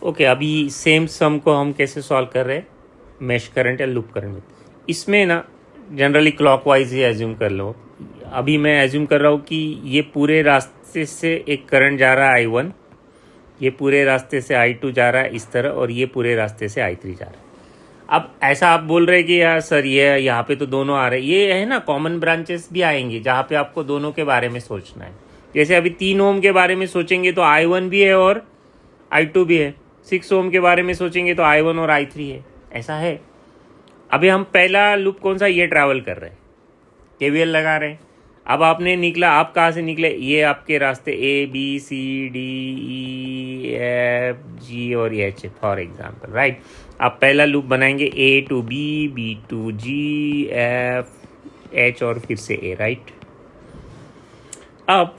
Okay, अभी same सम को हम कैसे सॉल्व कर रहे हैं, मेश करंट या लूप करंट में। इसमें ना जनरली क्लॉकवाइज ही एज्यूम कर लो। अभी मैं एज्यूम कर रहा हूँ कि ये पूरे रास्ते से एक करंट जा रहा है I1, ये पूरे रास्ते से I2 जा रहा है इस तरह, और ये पूरे रास्ते से I3 जा रहा है। अब ऐसा आप बोल रहे हैं कि यार सर ये यहाँ पे तो दोनों आ रहे हैं, ये है ना कॉमन ब्रांचेस भी आएंगे जहाँ पे आपको दोनों के बारे में सोचना है। जैसे अभी 3 ओम के बारे में सोचेंगे तो I1 भी है और I2 भी है। 6 ओम के बारे में सोचेंगे तो I1 और I3 है। ऐसा है। अभी हम पहला लूप कौन सा, ये ट्रैवल कर रहे हैं, KVL लगा रहे हैं। अब आपने निकला, आप कहाँ से निकले, ये आपके रास्ते ABCDEFG और H फॉर एग्जाम्पल, राइट। आप पहला लूप बनाएंगे A to B, B to G, F, H और फिर से A, राइट। अब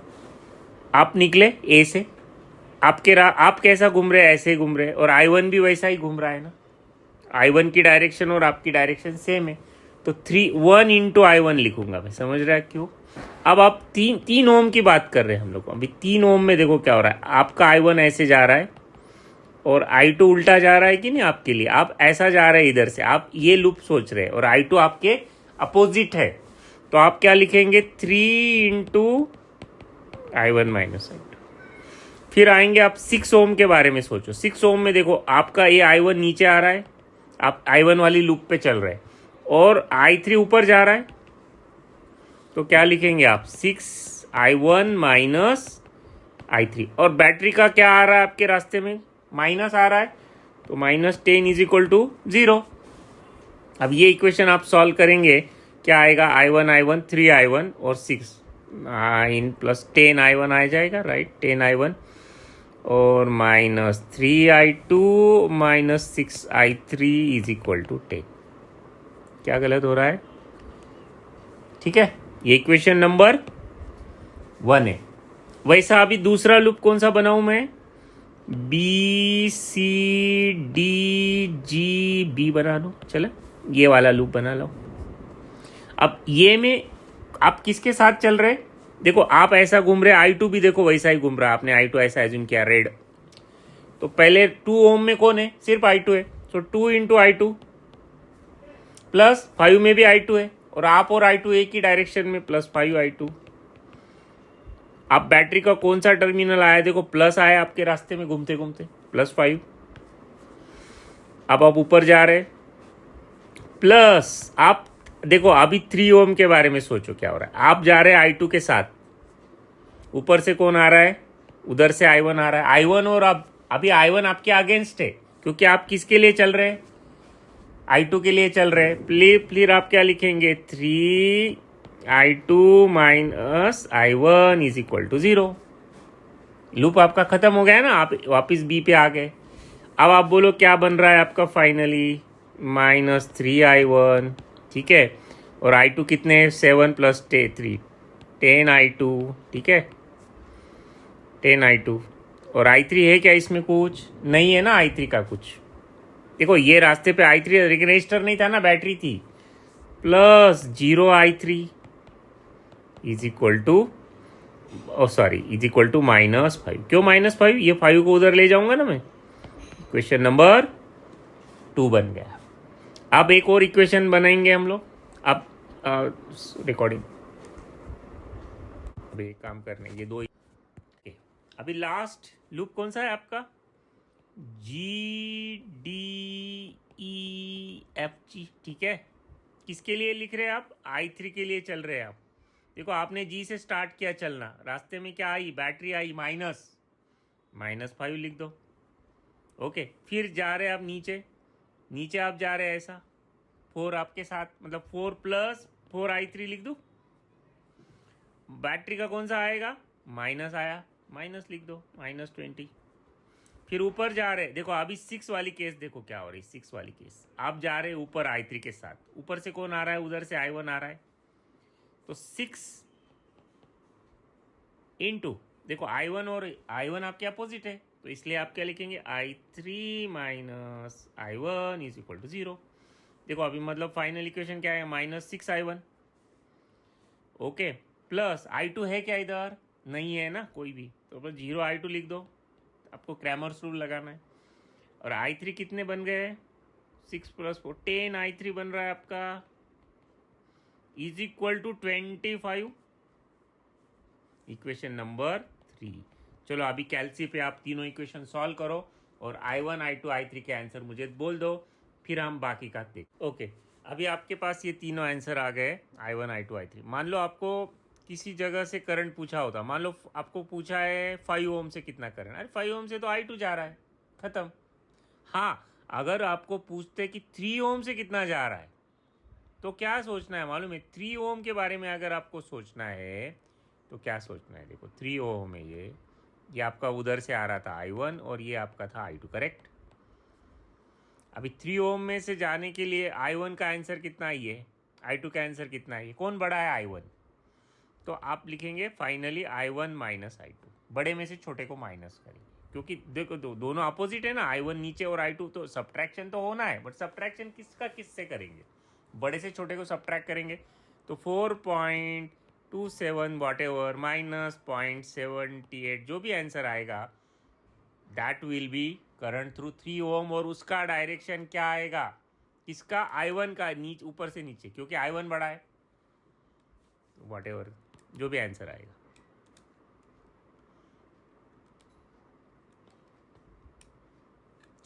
आप निकले A से, आप कैसा घूम रहे, ऐसे घूम रहे, और I1 भी वैसा ही घूम रहा है ना। I1 की डायरेक्शन और आपकी डायरेक्शन सेम है, तो 1 इंटू I1 लिखूंगा मैं, समझ रहा है क्यों। अब आप तीन ओम की बात कर रहे हैं हम लोग। अभी 3 ओम में देखो क्या हो रहा है, आपका I1 ऐसे जा रहा है और I2 उल्टा जा रहा है कि नहीं आपके लिए, आप ऐसा जा रहे हैं इधर से, आप ये लूप सोच रहे हैं, और I2 आपके अपोजिट है, तो आप क्या लिखेंगे, 3 इंटू I1 माइनस I2। फिर आएंगे आप 6 ओम के बारे में सोचो। 6 ओम में देखो आपका ये I1 नीचे आ रहा है, आप I1 वाली लूप पे चल रहे हैं, और I3 ऊपर जा रहा है, तो क्या लिखेंगे आप, 6I1 माइनस I3। और बैटरी का क्या आ रहा है आपके रास्ते में, माइनस आ रहा है, तो -10 इज इक्वल टू 0। अब ये इक्वेशन आप सॉल्व करेंगे, क्या आएगा, I1 3I1 और 6 9 प्लस 10I1 आ जाएगा, राइट। 10I1 और -3I2 minus 6I3 is equal to 10। क्या गलत हो रहा है, ठीक है। ये इक्वेशन नंबर 1 है। वैसा अभी दूसरा लूप कौन सा बनाऊं मैं, BCDGB बना लो, चले ये वाला लूप बना लो। अब ये में आप किसके साथ चल रहे, देखो आप ऐसा घूम रहे, I2 भी देखो वैसा ही घूम रहा है, आपने I2 ऐसा एज्यूम किया रेड, तो पहले 2 ओम में कौन है, सिर्फ I2 है, तो 2 इंटू I2 प्लस 5 में भी I2 है, और आप और I2 एक ही डायरेक्शन में, प्लस 5I2। आप बैटरी का कौन सा टर्मिनल आया, देखो प्लस आया आपके रास्ते में घूमते घूमते, +5। अब आप ऊपर जा रहे, प्लस आप देखो अभी 3 ओम के बारे में सोचो क्या हो रहा है, आप जा रहे हैं I2 के साथ, ऊपर से कौन आ रहा है, उधर से I1 आ रहा है, I1 और अब अभी I1 आपके अगेंस्ट है, क्योंकि आप किसके लिए चल रहे हैं, I2 के लिए चल रहे हैं। फिर आप क्या लिखेंगे, 3I2 minus I1 is equal to 0। Loop आपका खत्म हो गया ना, आप वापिस B पे आ गए। अब आप बोलो क्या बन रहा है आपका फाइनली, -3I1, ठीक है, और I2 कितने, 7 प्लस 3 10I2, ठीक है, 10I2। और I3 है क्या इसमें, कुछ नहीं है ना I3 का कुछ। देखो ये रास्ते पे I3 रजिस्टर नहीं था ना, बैटरी थी, plus 0I3 is equal to is equal to -5। क्यों -5, ये 5 को उधर ले जाऊंगा ना मैं। इक्वेशन नंबर 2 बन गया। अब एक और इक्वेशन बनाएंगे हम लोग। अब रिकॉर्डिंग अभी एक काम करने, ये 2 अभी लास्ट लूप कौन सा है आपका, GDEFG, ठीक है। किसके लिए लिख रहे हैं आप, I3 के लिए चल रहे हैं आप। देखो आपने G से स्टार्ट किया चलना, रास्ते में क्या आई, बैटरी आई, -5 लिख दो, ओके। फिर जा रहे हैं आप नीचे आप जा रहे हैं ऐसा, 4 आपके साथ, मतलब 4 प्लस 4I3 लिख दो। बैटरी का कौन सा आएगा, माइनस आया, माइनस लिख दो, -20। फिर ऊपर जा रहे, देखो अभी 6 वाली केस देखो क्या हो रही, 6 वाली केस, आप जा रहे हैं ऊपर I3 के साथ, ऊपर से कौन आ रहा है, उधर से I1 आ रहा है, तो 6 इंटू, देखो I1 और I1 आपके अपोजिट है, तो इसलिए आप क्या लिखेंगे, I3 minus I1 is equal to 0। देखो अभी मतलब फाइनल इक्वेशन क्या है, -6I1, ओके, प्लस I2 है क्या इधर, नहीं है ना कोई भी, तो बस 0I2 लिख दो, आपको क्रैमर्स रूल लगाना है। और I3 कितने बन गए? 6 + 4 10 I3 बन रहा है आपका, is equal to 25। Equation number 3। चलो अभी कैलसी पे आप तीनों इक्वेशन सॉल्व करो और I1 I2 I3 के आंसर मुझे बोल दो, फिर हम बाकी का देख। ओके, अभी आपके पास ये तीनों आंसर आ गए, I1 I2 I3। मान लो आपको किसी जगह से करंट पूछा होता, मान लो आपको पूछा है 5 ओम से कितना करंट, अरे 5 ओम से तो I2 जा रहा है, खत्म। हाँ, अगर आपको पूछते कि 3 ओम से कितना जा रहा है तो क्या सोचना है मालूम है? 3 ओम के बारे में अगर आपको सोचना है तो क्या सोचना है? देखो 3 ओम है, ये आपका उधर से आ रहा था I1 और ये आपका था I2, करेक्ट। अभी 3 ओम में से जाने के लिए I1 का आंसर कितना है, ये I2 का आंसर कितना है, कौन बड़ा है? I1। तो आप लिखेंगे फाइनली I1 माइनस I2, बड़े में से छोटे को माइनस करेंगे, क्योंकि देखो दोनों अपोजिट है ना, I1 नीचे और I2, तो सब्ट्रैक्शन तो होना है, बट सब्ट्रैक्शन किसका किससे करेंगे? बड़े से छोटे को सब्ट्रैक्ट करेंगे। तो 4.27 वॉट एवर माइनस 0.78, जो भी आंसर आएगा that will be current through 3 ओम, और उसका डायरेक्शन क्या आएगा? किसका? I1 का, नीचे ऊपर से नीचे, क्योंकि I1 बड़ा है। वॉट एवर जो भी आंसर आएगा।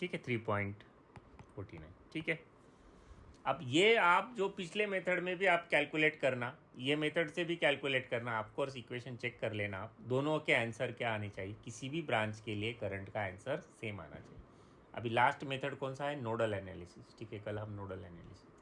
ठीक है, 3.49। ठीक है, अब ये आप जो पिछले मेथड में भी आप कैलकुलेट करना, ये मेथड से भी कैलकुलेट करना, आपको इक्वेशन चेक कर लेना आप, दोनों के आंसर क्या आने चाहिए। किसी भी ब्रांच के लिए करंट का आंसर सेम आना चाहिए। अभी लास्ट मेथड कौन सा है? Nodal analysis. ठीक है, कल हम नोडल एनालिसिस